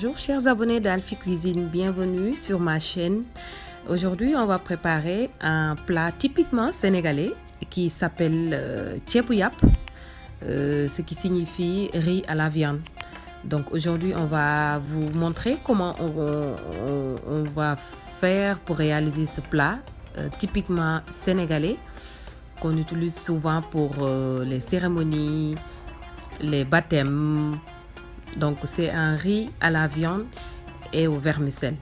Bonjour chers abonnés d'Alphie Cuisine, bienvenue sur ma chaîne. Aujourd'hui on va préparer un plat typiquement sénégalais qui s'appelle ceebu yàpp, ce qui signifie riz à la viande. Donc aujourd'hui on va vous montrer comment on va faire pour réaliser ce plat typiquement sénégalais qu'on utilise souvent pour les cérémonies, les baptêmes. Donc c'est un riz à la viande et au vermicelle.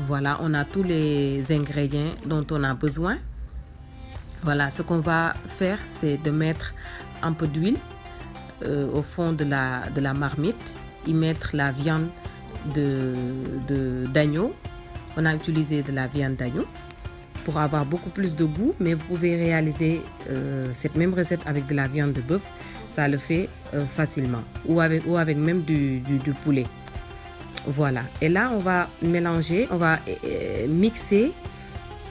Voilà, on a tous les ingrédients dont on a besoin. Voilà, ce qu'on va faire, c'est de mettre un peu d'huile au fond de la marmite, y mettre la viande d'agneau. On a utilisé de la viande d'agneau pour avoir beaucoup plus de goût, mais vous pouvez réaliser cette même recette avec de la viande de bœuf, ça le fait facilement, ou avec même du poulet. Voilà, et là on va mélanger, on va mixer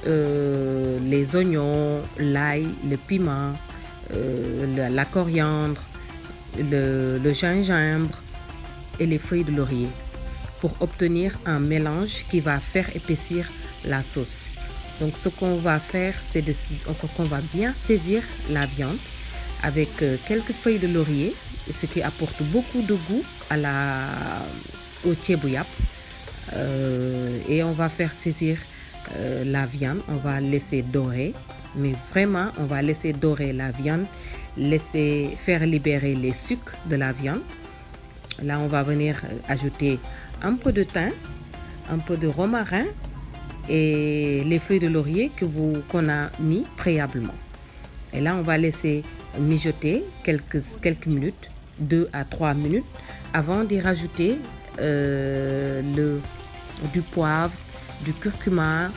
les oignons, l'ail, le piment, la coriandre, le gingembre et les feuilles de laurier pour obtenir un mélange qui va faire épaissir la sauce. Donc ce qu'on va faire, c'est qu'on va bien saisir la viande avec quelques feuilles de laurier, ce qui apporte beaucoup de goût au ceebu yàpp. Et on va faire saisir la viande, on va laisser dorer, mais vraiment on va laisser dorer la viande, laisser faire libérer les sucres de la viande. Là on va venir ajouter un peu de thym, un peu de romarin et les feuilles de laurier qu'on a mis préalablement. Et là on va laisser mijoter quelques minutes, 2 à 3 minutes, avant d'y rajouter du poivre, du curcuma,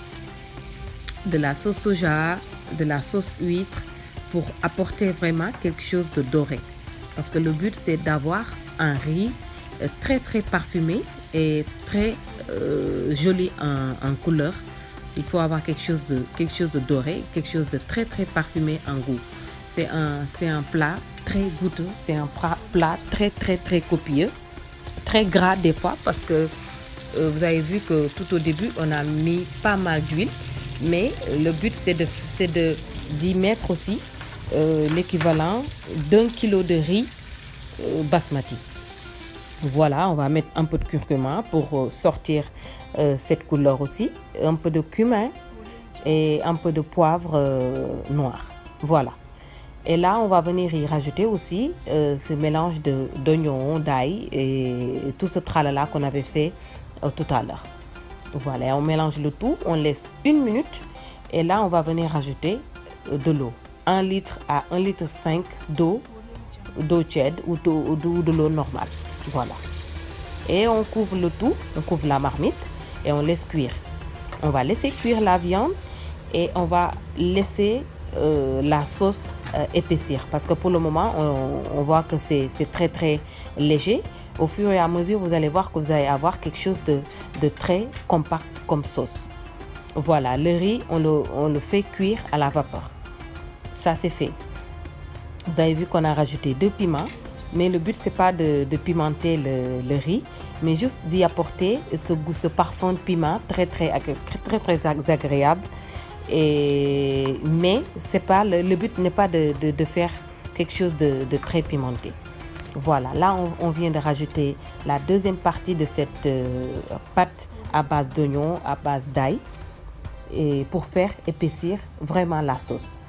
de la sauce soja, de la sauce huître, pour apporter vraiment quelque chose de doré. Parce que le but c'est d'avoir un riz très parfumé et très joli en couleur. Il faut avoir quelque chose de doré, quelque chose de très parfumé en goût. C'est un plat très goûteux, c'est un plat très copieux, très gras des fois, parce que vous avez vu que tout au début on a mis pas mal d'huile, mais le but c'est d'y mettre aussi l'équivalent d'1 kilo de riz basmati. Voilà, on va mettre un peu de curcuma pour sortir cette couleur aussi, un peu de cumin et un peu de poivre noir. Voilà. Et là, on va venir y rajouter aussi ce mélange d'oignons, d'ail et tout ce tralala qu'on avait fait tout à l'heure. Voilà, on mélange le tout, on laisse 1 minute et là, on va venir rajouter de l'eau. 1 litre à 1,5 litre d'eau tiède ou de l'eau normale. Voilà. Et on couvre le tout, on couvre la marmite et on laisse cuire. On va laisser cuire la viande et on va laisser la sauce épaissir, parce que pour le moment on voit que c'est très léger. Au fur et à mesure vous allez voir que vous allez avoir quelque chose de très compact comme sauce. Voilà, le riz on le fait cuire à la vapeur. Ça c'est fait. Vous avez vu qu'on a rajouté 2 piments, mais le but c'est pas de pimenter le riz, mais juste d'y apporter ce goût, ce parfum de piment très agréable. Mais c'est pas le but n'est pas de faire quelque chose de très pimenté. Voilà, là on vient de rajouter la deuxième partie de cette pâte à base d'oignon, à base d'ail, et pour faire épaissir vraiment la sauce.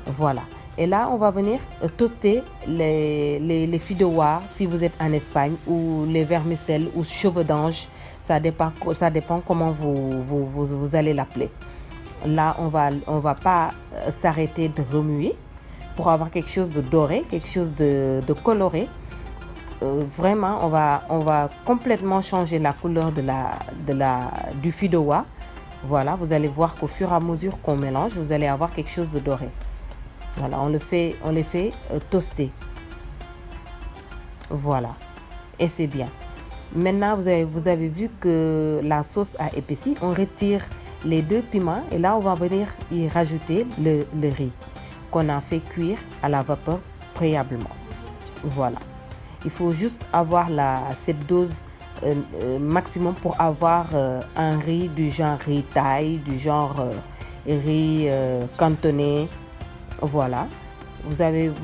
Voilà. Et là on va venir toaster les fideuà si vous êtes en Espagne, ou les vermicelles ou cheveux d'ange, ça dépend comment vous allez l'appeler. Là on va pas s'arrêter de remuer pour avoir quelque chose de doré, quelque chose de coloré. Vraiment on va complètement changer la couleur du fideuà. Voilà, vous allez voir qu'au fur et à mesure qu'on mélange, vous allez avoir quelque chose de doré. Voilà, on les fait toaster. Voilà, et c'est bien. Maintenant vous avez vu que la sauce a épaissi. On retire les 2 piments et là on va venir y rajouter le riz qu'on a fait cuire à la vapeur préalablement. Voilà, il faut juste avoir cette dose maximum pour avoir un riz du genre riz thaï, du genre riz cantonais. Voilà.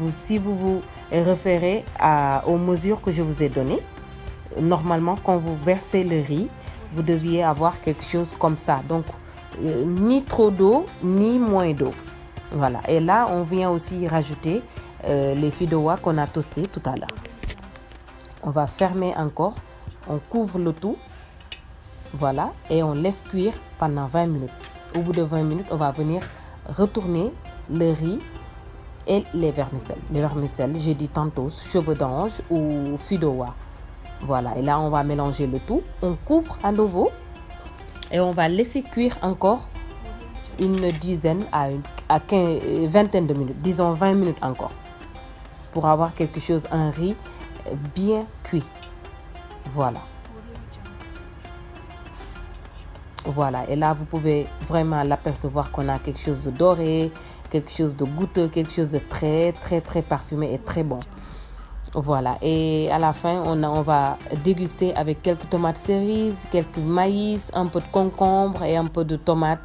Si vous vous référez aux mesures que je vous ai données, normalement, quand vous versez le riz, vous deviez avoir quelque chose comme ça. Donc, ni trop d'eau, ni moins d'eau. Voilà. Et là, on vient aussi rajouter les fidowa qu'on a toastés tout à l'heure. On va fermer encore. On couvre le tout. Voilà. Et on laisse cuire pendant 20 minutes. Au bout de 20 minutes, on va venir retourner le riz et les vermicelles. Les vermicelles, j'ai dit tantôt, cheveux d'ange ou fidowa. Voilà. Et là, on va mélanger le tout. On couvre à nouveau. Et on va laisser cuire encore une dizaine à une vingtaine de minutes. Disons 20 minutes encore. Pour avoir quelque chose, un riz bien cuit. Voilà. Voilà. Et là, vous pouvez vraiment l'apercevoir qu'on a quelque chose de doré, quelque chose de goûteux, quelque chose de très, très, très parfumé et très bon. Voilà. Et à la fin, on va déguster avec quelques tomates cerises, quelques maïs, un peu de concombre et un peu de tomates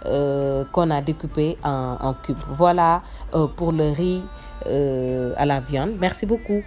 qu'on a découpé en cubes. Voilà pour le riz à la viande. Merci beaucoup.